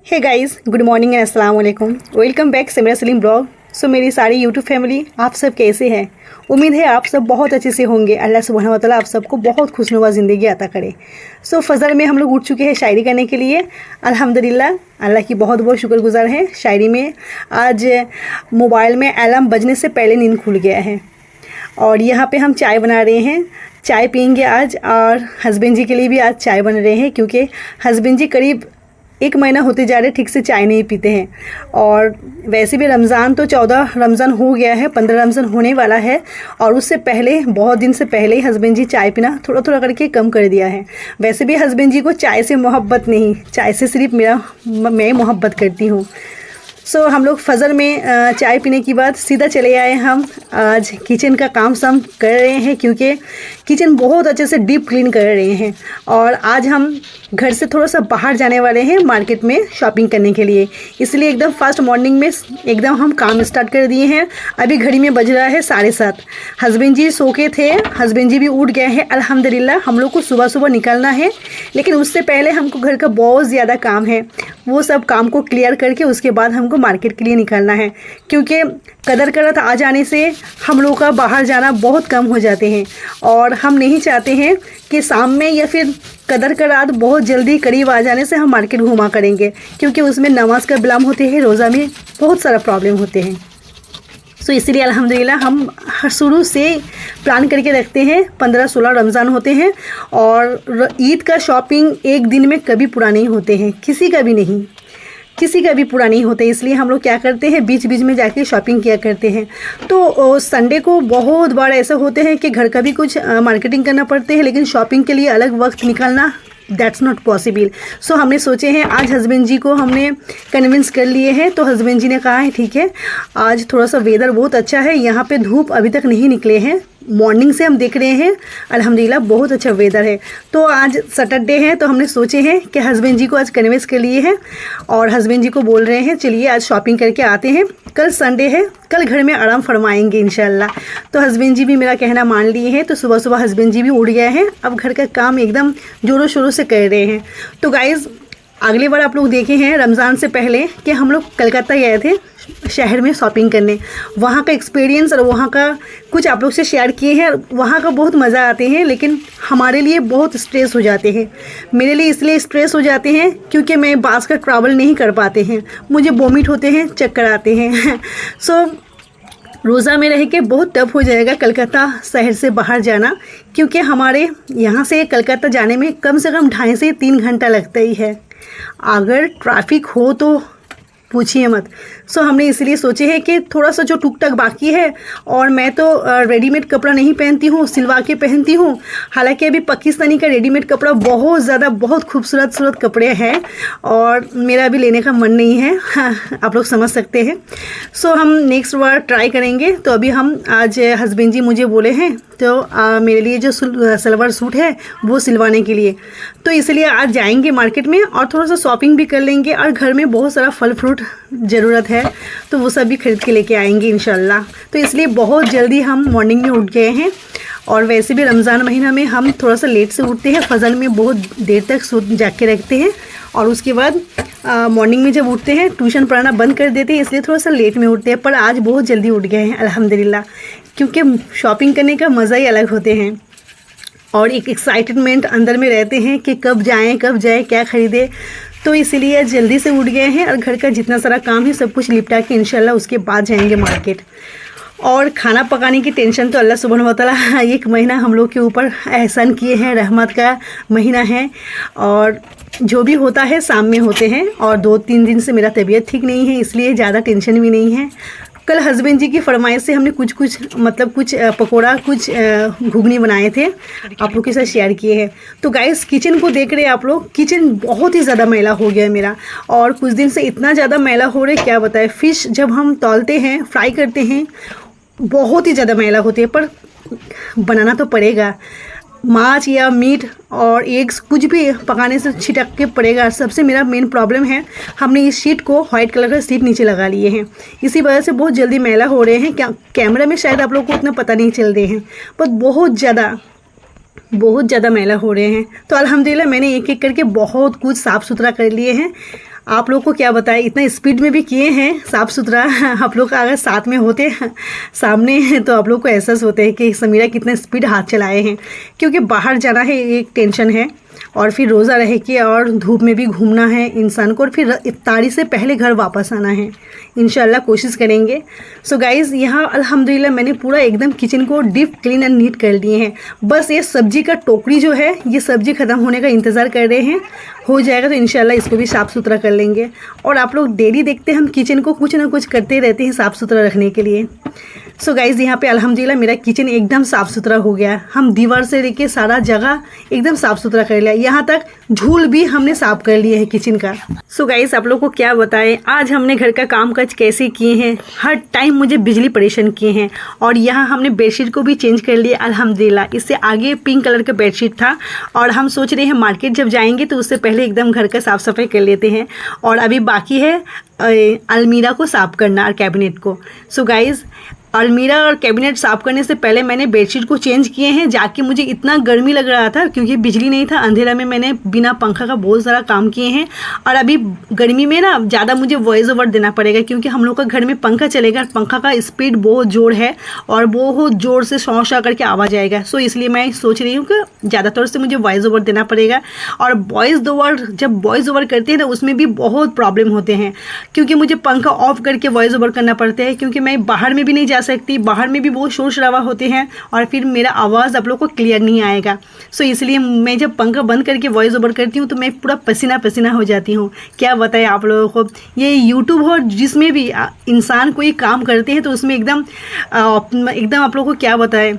Hey guys, good morning and अस्सलाम वालेकुम। Welcome back Simra Saleem blog. So मेरी सारी यूट्यूब फैमिली, आप सब कैसे हैं? उम्मीद है आप सब बहुत अच्छे से होंगे। अल्लाह सुब्हानहू व तआला आप सबको बहुत खुशनुमा ज़िंदगी अता करे। सो फजर में हम लोग उठ चुके हैं शायरी करने के लिए। अल्हम्दुलिल्लाह, अल्लाह की बहुत बहुत शुक्रगुजार हैं। शायरी में आज मोबाइल में अलार्म बजने से पहले नींद खुल गया है और यहाँ पे हम चाय बना रहे हैं। चाय पियेंगे आज और हस्बैंड जी के लिए भी आज चाय बन रहे हैं, क्योंकि हस्बैंड जी करीब 1 महीना होते जा रहे ठीक से चाय नहीं पीते हैं। और वैसे भी रमज़ान तो 14 रमज़ान हो गया है, 15 रमज़ान होने वाला है और उससे पहले बहुत दिन से पहले ही हस्बैंड जी चाय पीना थोड़ा थोड़ा करके कम कर दिया है। वैसे भी हस्बैंड जी को चाय से मोहब्बत नहीं, चाय से सिर्फ मैं मोहब्बत करती हूँ। सो हम लोग फजर में चाय पीने के बाद सीधा चले आए। हम आज किचन का काम सम कर रहे हैं, क्योंकि किचन बहुत अच्छे से डीप क्लीन कर रहे हैं। और आज हम घर से थोड़ा सा बाहर जाने वाले हैं मार्केट में शॉपिंग करने के लिए, इसलिए एकदम फर्स्ट मॉर्निंग में एकदम हम काम स्टार्ट कर दिए हैं। अभी घड़ी में बज रहा है 7:30। हस्बैंड जी सो के थे, हस्बैंड जी भी उठ गए हैं अल्हम्दुलिल्लाह। हम लोग को सुबह सुबह निकलना है, लेकिन उससे पहले हमको घर का बहुत ज़्यादा काम है। वो सब काम को क्लियर करके उसके बाद हमको मार्केट के लिए निकलना है, क्योंकि कदर करत आ जाने से हम लोग का बाहर जाना बहुत कम हो जाते हैं। और हम नहीं चाहते हैं कि शाम में या फिर कदर का रात बहुत जल्दी करीब आ जाने से हम मार्केट घुमा करेंगे, क्योंकि उसमें नमाज का बिलाम होते हैं, रोज़ा में बहुत सारा प्रॉब्लम होते हैं। सो इसलिए अल्हम्दुलिल्लाह हम शुरू से प्लान करके रखते हैं। 15-16 रमज़ान होते हैं और ईद का शॉपिंग एक दिन में कभी पूरा नहीं होते हैं, किसी का भी पूरा नहीं होता। इसलिए हम लोग क्या करते हैं, बीच बीच में जाके शॉपिंग किया करते हैं। तो संडे को बहुत बार ऐसा होते हैं कि घर का भी कुछ मार्केटिंग करना पड़ते हैं, लेकिन शॉपिंग के लिए अलग वक्त निकालना दैट्स नॉट पॉसिबल। सो हमने सोचे हैं, आज हस्बैंड जी को हमने कन्विंस कर लिए हैं। तो हस्बैंड जी ने कहा है ठीक है, आज थोड़ा सा वेदर बहुत अच्छा है, यहाँ पे धूप अभी तक नहीं निकले हैं। मॉर्निंग से हम देख रहे हैं अल्हम्दुलिल्लाह बहुत अच्छा वेदर है। तो आज सैटरडे है, तो हमने सोचे हैं कि हस्बैंड जी को आज कन्विंस कर लिए हैं और हस्बैंड जी को बोल रहे हैं चलिए आज शॉपिंग करके आते हैं, कल संडे है, कल घर में आराम फरमाएंगे इंशाल्लाह। तो हस्बैंड जी भी मेरा कहना मान लिए हैं। तो सुबह सुबह हस्बैंड जी भी उठ गए हैं, अब घर का काम एकदम ज़ोरों शोरों से कर रहे हैं। तो गाइज़, अगली बार आप लोग देखे हैं रमज़ान से पहले कि हम लोग कलकत्ता गए थे शहर में शॉपिंग करने। वहाँ का एक्सपीरियंस और वहाँ का कुछ आप लोग से शेयर किए हैं। वहाँ का बहुत मज़ा आते हैं, लेकिन हमारे लिए बहुत स्ट्रेस हो जाते हैं। मेरे लिए इसलिए स्ट्रेस हो जाते हैं क्योंकि मैं बास का ट्रैवल नहीं कर पाते हैं, मुझे वोमिट होते हैं, चक्कर आते हैं। सो रोज़ा में रह के बहुत टफ हो जाएगा कलकत्ता शहर से बाहर जाना, क्योंकि हमारे यहाँ से कलकत्ता जाने में कम से कम 2.5 से 3 घंटा लगता ही है। अगर ट्रैफिक हो तो पूछिए मत। सो हमने इसलिए सोचे है कि थोड़ा सा जो टुक टक बाकी है, और मैं तो रेडीमेड कपड़ा नहीं पहनती हूँ, सिलवा के पहनती हूँ। हालांकि अभी पाकिस्तानी का रेडीमेड कपड़ा बहुत ज़्यादा बहुत खूबसूरत कपड़े हैं और मेरा अभी लेने का मन नहीं है। हाँ, आप लोग समझ सकते हैं। सो हम नेक्स्ट बार ट्राई करेंगे। तो अभी हम आज हस्बैंड जी मुझे बोले हैं तो मेरे लिए जो सलवार सूट है वो सिलवाने के लिए, तो इसलिए आज जाएंगे मार्केट में और थोड़ा सा शॉपिंग भी कर लेंगे। और घर में बहुत सारा फल फ्रूट ज़रूरत है, तो वो सब भी खरीद के लेके आएंगे इंशाल्लाह। तो इसलिए बहुत जल्दी हम मॉर्निंग में उठ गए हैं। और वैसे भी रमज़ान महीना में हम थोड़ा सा लेट से उठते हैं, फजर में बहुत देर तक सो जाग के रखते हैं और उसके बाद मॉर्निंग में जब उठते हैं ट्यूशन पढ़ाना बंद कर देते हैं, इसलिए थोड़ा सा लेट में उठते हैं। पर आज बहुत जल्दी उठ गए हैं अल्हम्दुलिल्लाह, क्योंकि शॉपिंग करने का मज़ा ही अलग होते हैं और एक एक्साइटमेंट अंदर में रहते हैं कि कब जाएं क्या ख़रीदें। तो इसलिए जल्दी से उठ गए हैं और घर का जितना सारा काम है सब कुछ निपटा के इंशाल्लाह उसके बाद जाएंगे मार्केट। और खाना पकाने की टेंशन तो अल्लाह सुब्हानहू व तआला 1 महीना हम लोग के ऊपर एहसान किए हैं, रहमत का महीना है और जो भी होता है शाम में होते हैं। और 2-3 दिन से मेरा तबीयत ठीक नहीं है, इसलिए ज़्यादा टेंशन भी नहीं है। कल हस्बैंड जी की फरमाइश से हमने कुछ पकौड़ा, कुछ घुगनी बनाए थे, आप लोग के साथ शेयर किए हैं। तो गाइस, किचन को देख रहे हैं आप लोग, किचन बहुत ही ज़्यादा मैला हो गया है मेरा, और कुछ दिन से इतना ज़्यादा मैला हो रहा है क्या बताएं। फ़िश जब हम तौलते हैं, फ्राई करते हैं, बहुत ही ज़्यादा मैला होती है, पर बनाना तो पड़ेगा। माछ या मीट और एग्स कुछ भी पकाने से छिटक के पड़ेगा। सबसे मेरा मेन प्रॉब्लम है, हमने इस शीट को वाइट कलर का शीट नीचे लगा लिए हैं, इसी वजह से बहुत जल्दी मैला हो रहे हैं। क्या कैमरा में शायद आप लोग को उतना पता नहीं चल रहे हैं, पर बहुत ज़्यादा मैला हो रहे हैं। तो अल्हम्दुलिल्लाह मैंने एक एक करके बहुत कुछ साफ़ सुथरा कर लिए हैं। आप लोग को क्या बताएं, इतना स्पीड में भी किए हैं साफ़ सुथरा। आप लोग अगर साथ में होते सामने तो आप लोग को एहसास होता है कि समीरा कितना स्पीड हाथ चलाए हैं, क्योंकि बाहर जाना है एक टेंशन है, और फिर रोज़ा रह के और धूप में भी घूमना है इंसान को, और फिर इफ्तारी से पहले घर वापस आना है। इंशाल्लाह कोशिश करेंगे। सो गाइज़, यहाँ अल्हम्दुलिल्लाह मैंने पूरा एकदम किचन को डीप क्लीन एंड नीट कर लिए हैं। बस ये सब्जी का टोकरी जो है, ये सब्जी ख़त्म होने का इंतज़ार कर रहे हैं। हो जाएगा तो इंशाल्लाह इसको भी साफ़ सुथरा कर लेंगे। और आप लोग डेली देखते हैं हम किचन को कुछ ना कुछ करते रहते हैं साफ़ सुथरा रखने के लिए। सो गाइज़, यहाँ पे अल्हम्दुलिल्लाह मेरा किचन एकदम साफ़ सुथरा हो गया। हम दीवार से लेके सारा जगह एकदम साफ़ सुथरा कर लिया, यहाँ तक झूल भी हमने साफ़ कर लिया है किचन का। सो गाइज़, आप लोग को क्या बताएं, आज हमने घर का काम काज कैसे किए हैं। हर टाइम मुझे बिजली परेशान किए हैं। और यहाँ हमने बेडशीट को भी चेंज कर लिया अल्हम्दुलिल्लाह। इससे आगे पिंक कलर का बेडशीट था, और हम सोच रहे हैं मार्केट जब जाएंगे तो उससे पहले एकदम घर का साफ़ सफाई कर लेते हैं। और अभी बाकी है अलमीरा को साफ़ करना और कैबिनेट को। सो गाइज़, अलमीरा और कैबिनेट साफ़ करने से पहले मैंने बेडशीट को चेंज किए हैं, जाके मुझे इतना गर्मी लग रहा था क्योंकि बिजली नहीं था। अंधेरा में मैंने बिना पंखा का बहुत सारा काम किए हैं। और अभी गर्मी में ना ज़्यादा मुझे वॉइस ओवर देना पड़ेगा, क्योंकि हम लोग का घर में पंखा चलेगा, पंखा का स्पीड बहुत ज़ोर है और बहुत ज़ोर से शौ शौ करके आवाज़ आएगा। सो इसलिए मैं सोच रही हूँ कि ज़्यादातर से मुझे वॉइस ओवर देना पड़ेगा। और जब वॉइस ओवर करते हैं ना, उसमें भी बहुत प्रॉब्लम होते हैं, क्योंकि मुझे पंखा ऑफ करके वॉइस ओवर करना पड़ता है, क्योंकि मैं बाहर में भी नहीं जा सकती, बाहर में भी बहुत शोर शराबा होते हैं और फिर मेरा आवाज़ आप लोग को क्लियर नहीं आएगा। सो इसलिए मैं जब पंखा बंद करके वॉइस ओवर करती हूँ तो मैं पूरा पसीना पसीना हो जाती हूँ। क्या बताएं आप लोगों को, ये यूट्यूब हो जिसमें भी इंसान कोई काम करते हैं तो उसमें एकदम आप लोगों को क्या बताएं,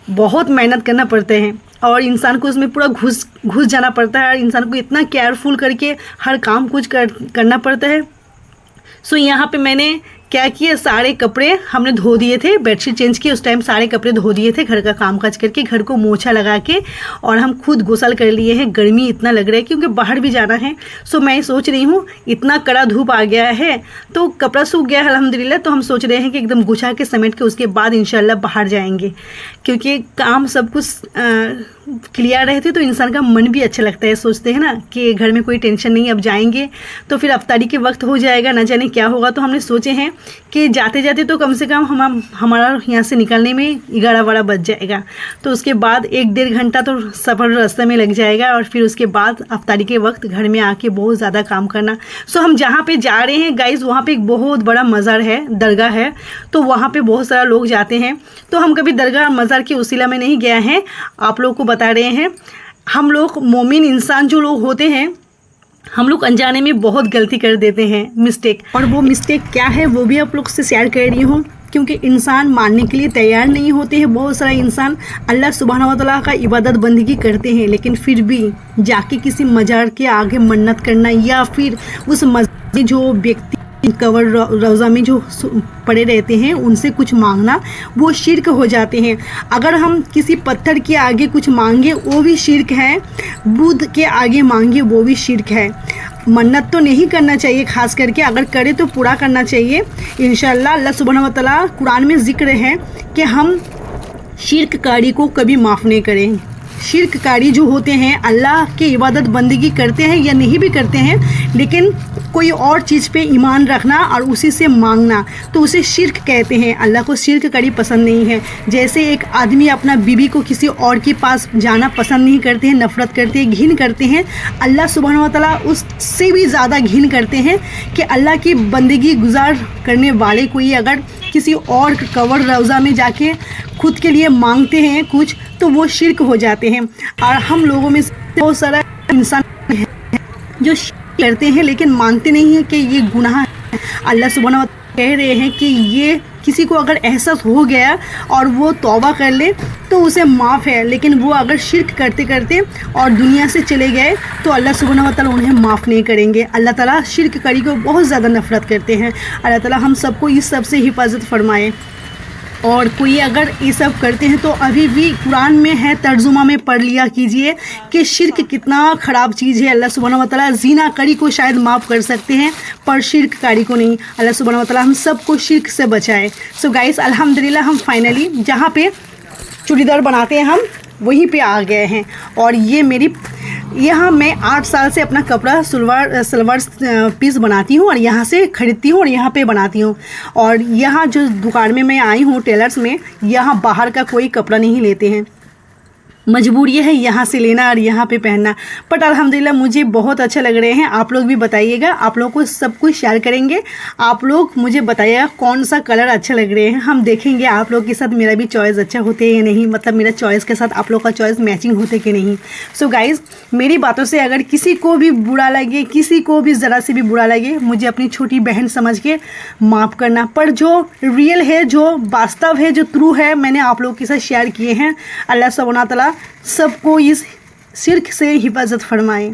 बहुत मेहनत करना पड़ता है और इंसान को उसमें पूरा घुस जाना पड़ता है। इंसान को इतना केयरफुल करके हर काम कुछ करना पड़ता है। सो यहाँ पे मैंने क्या किया, सारे कपड़े हमने धो दिए थे, बेडशीट चेंज की उस टाइम सारे कपड़े धो दिए थे, घर का काम काज करके घर को मोछा लगा के, और हम खुद गुसल कर लिए हैं। गर्मी इतना लग रहा है क्योंकि बाहर भी जाना है। सो मैं सोच रही हूँ, इतना कड़ा धूप आ गया है तो कपड़ा सूख गया है अल्हम्दुलिल्लाह, तो हम सोच रहे हैं कि एकदम गुछा के समेट के उसके बाद इंशाल्लाह बाहर जाएंगे, क्योंकि काम सब कुछ क्लियर रहते तो इंसान का मन भी अच्छा लगता है। सोचते हैं ना कि घर में कोई टेंशन नहीं, अब जाएंगे तो फिर अफ्तारी के वक्त हो जाएगा, ना जाने क्या होगा। तो हमने सोचे हैं कि जाते जाते तो कम से कम हमारा यहाँ से निकलने में 11-12 बज जाएगा, तो उसके बाद 1-1.5 घंटा तो सफ़र रास्ते में लग जाएगा, और फिर उसके बाद अफ्तारी के वक्त घर में आके बहुत ज़्यादा काम करना। सो हम जहाँ पे जा रहे हैं गाइज़, वहाँ पे एक बहुत बड़ा मज़ार है, दरगाह है, तो वहाँ पे बहुत सारा लोग जाते हैं। तो हम कभी दरगाह मज़ार के उसीला में नहीं गए हैं, आप लोग को बता रहे हैं। हम लोग मोमिन इंसान जो लोग होते हैं, हम लोग अनजाने में बहुत गलती कर देते हैं, मिस्टेक। और वो मिस्टेक क्या है वो भी आप लोग से शेयर कर रही हूँ, क्योंकि इंसान मानने के लिए तैयार नहीं होते हैं। बहुत सारा इंसान अल्लाह सुब्हानहू व तआला का इबादत बंदगी करते हैं, लेकिन फिर भी जाके किसी मजार के आगे मन्नत करना, या फिर उस मस्जिद जो व्यक्ति कवर रोज़ा में जो पड़े रहते हैं उनसे कुछ मांगना, वो शिर्क हो जाते हैं। अगर हम किसी पत्थर के आगे कुछ मांगे वो भी शिर्क है, बुद्ध के आगे मांगे वो भी शिर्क है। मन्नत तो नहीं करना चाहिए, खास करके अगर करे तो पूरा करना चाहिए इंशाअल्लाह। अल्लाह सुब्हानहू व तआला कुरान में जिक्र है कि हम शिर्ककारी को कभी माफ़ नहीं करें। शिर्ककारी जो होते हैं अल्लाह की इबादत बंदगी करते हैं या नहीं भी करते हैं, लेकिन कोई और चीज़ पे ईमान रखना और उसी से मांगना, तो उसे शिर्क कहते हैं। अल्लाह को शिर्ककारी पसंद नहीं है। जैसे एक आदमी अपना बीवी को किसी और के पास जाना पसंद नहीं करते हैं, नफ़रत करते हैं, घिन करते हैं, अल्लाह सुब्हानहू व तआला उससे भी ज़्यादा घिन करते हैं कि अल्लाह की बंदगी गुजार करने वाले कोई अगर किसी और कवर रोज़ा में जाके खुद के लिए मांगते हैं कुछ, तो वो शिर्क हो जाते हैं। और हम लोगों में बहुत सारा इंसान है जो करते हैं लेकिन मानते नहीं हैं कि ये गुनाह है। अल्लाह सुब्हानहू व तआला कह रहे हैं कि ये किसी को अगर एहसास हो गया और वो तौबा कर ले तो उसे माफ़ है, लेकिन वो अगर शिर्क करते करते और दुनिया से चले गए तो अल्लाह सुब्हानहू व तआला उन्हें माफ़ नहीं करेंगे। अल्लाह ताला शिर्ककारी को बहुत ज़्यादा नफ़रत करते हैं। अल्लाह ताला हम सबको इस सब से हिफाजत फरमाए। और कोई अगर ये सब करते हैं तो अभी भी कुरान में है, तर्जुमा में पढ़ लिया कीजिए कि शिर्क कितना ख़राब चीज़ है। अल्लाह सुब्हानहू व तआला ज़िनाकारी को शायद माफ़ कर सकते हैं पर शिर्ककारी को नहीं। अल्लाह सुब्हानहू व तआला हम सबको शिर्क से बचाए। सो गाइस, अल्हम्दुलिल्लाह हम फाइनली जहाँ पे चूड़ीदार बनाते हैं हम, वहीं पे आ गए हैं। और ये यहाँ मैं 8 साल से अपना कपड़ा सलवार पीस बनाती हूँ और यहाँ से ख़रीदती हूँ और यहाँ पे बनाती हूँ। और यहाँ जो दुकान में मैं आई हूँ टेलर्स में, यहाँ बाहर का कोई कपड़ा नहीं लेते हैं, मजबूरी है यहाँ से लेना और यहाँ पे पहनना। बट अल्हम्दुलिल्लाह मुझे बहुत अच्छा लग रहे हैं। आप लोग भी बताइएगा, आप लोग को सब कुछ शेयर करेंगे। आप लोग मुझे बताइएगा कौन सा कलर अच्छा लग रहे हैं, हम देखेंगे आप लोग के साथ मेरा भी चॉइस अच्छा होते है या नहीं, मतलब मेरा चॉइस के साथ आप लोग का चॉइस मैचिंग होते कि नहीं। सो गाइज़, मेरी बातों से अगर किसी को भी बुरा लगे, किसी को भी ज़रा से भी बुरा लगे, मुझे अपनी छोटी बहन समझ के माफ़ करना। पर जो रियल है, जो वास्तव है, जो ट्रू है, मैंने आप लोग के साथ शेयर किए हैं। अल्लाह सुब्हानहू व तआला सबको इस शिर्क से हिफाजत फरमाए।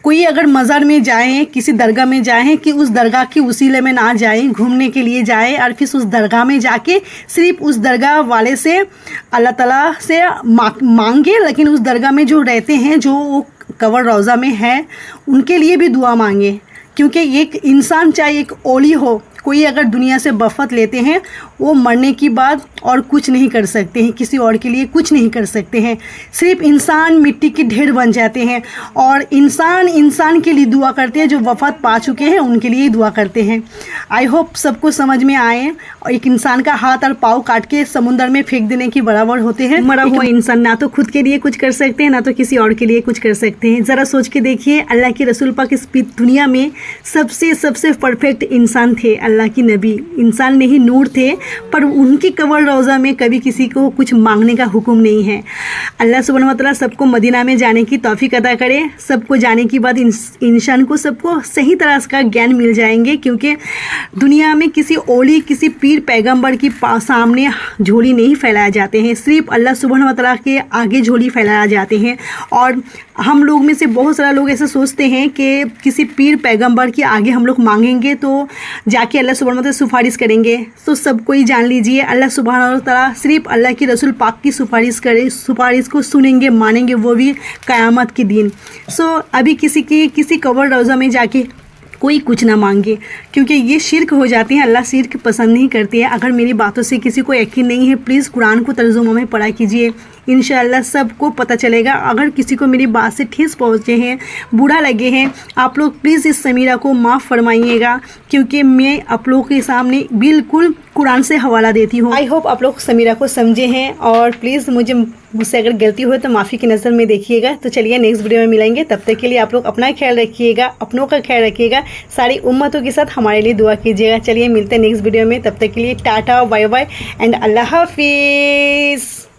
कोई अगर मज़ार में जाएं, किसी दरगाह में जाएं, कि उस दरगाह के वसीले में ना जाएं, घूमने के लिए जाएं और फिर उस दरगाह में जाके सिर्फ उस दरगाह वाले से अल्लाह ताला से मांगे, लेकिन उस दरगाह में जो रहते हैं, जो वो कबर रोज़ा में है, उनके लिए भी दुआ मांगे। क्योंकि एक इंसान चाहे एक ओली हो, कोई अगर दुनिया से वफ़ात लेते हैं, वो मरने के बाद और कुछ नहीं कर सकते हैं, किसी और के लिए कुछ नहीं कर सकते हैं। सिर्फ इंसान मिट्टी के ढेर बन जाते हैं और इंसान के लिए दुआ करते हैं, जो वफ़ात पा चुके हैं उनके लिए ही दुआ करते हैं। आई होप सबको समझ में आए। और एक इंसान का हाथ और पाँव काट के समुंदर में फेंक देने के बराबर होते हैं। मरा हुआ इंसान ना तो खुद के लिए कुछ कर सकते हैं, ना तो किसी और के लिए कुछ कर सकते हैं। ज़रा सोच के देखिए, अल्लाह के रसूल पाक इस दुनिया में सबसे परफेक्ट इंसान थे, अल्लाह की नबी। इंसान नहीं, नूर थे, पर उनकी कबर रोज़ा में कभी किसी को कुछ मांगने का हुक्म नहीं है। अल्लाह सुब्हानहू व तआला सबको मदीना में जाने की तौफीक अता करे। सबको जाने के बाद इंसान को सबको सही तरह का ज्ञान मिल जाएंगे, क्योंकि दुनिया में किसी ओली, किसी पीर पैगंबर की सामने झोली नहीं फैलाए जाते हैं, सिर्फ अल्लाह सुब्हानहू व तआला के आगे झोली फैलाए जाते हैं। और हम लोग में से बहुत सारा लोग ऐसे सोचते हैं कि किसी पीर पैगंबर के आगे हम लोग मांगेंगे तो जाके अल्लाह सुब्हानहू व तआला सुफारिश करेंगे। तो सबको ही जान लीजिए, अल्लाह सुब्हानहू व तआला सिर्फ अल्लाह के रसूल पाक की सुपारिश को सुनेंगे, मानेंगे, वो भी क़यामत के दिन। सो अभी किसी कबर रोज़ा में जाके कोई कुछ ना मांगे, क्योंकि ये शिर्क हो जाती है। अल्लाह शिर्क पसंद नहीं करती है। अगर मेरी बातों से किसी को यकीन नहीं है, प्लीज़ कुरान को तर्जुमा में पढ़ा कीजिए, इंशाअल्लाह सबको पता चलेगा। अगर किसी को मेरी बात से ठेस पहुँचे हैं, बुरा लगे हैं, आप लोग प्लीज़ इस समीरा को माफ़ फरमाइएगा, क्योंकि मैं आप लोगों के सामने बिल्कुल कुरान से हवाला देती हूँ। आई होप आप लोग समीरा को समझे हैं, और प्लीज़ मुझसे अगर गलती हो तो माफ़ी की नज़र में देखिएगा। तो चलिए नेक्स्ट वीडियो में मिलेंगे, तब तक के लिए आप लोग अपना ख्याल रखिएगा, अपनों का ख्याल रखिएगा, सारी उम्मतों के साथ हमारे लिए दुआ कीजिएगा। चलिए मिलते हैं नेक्स्ट वीडियो में, तब तक के लिए टाटा, बाय बाय एंड अल्लाह हाफिज़।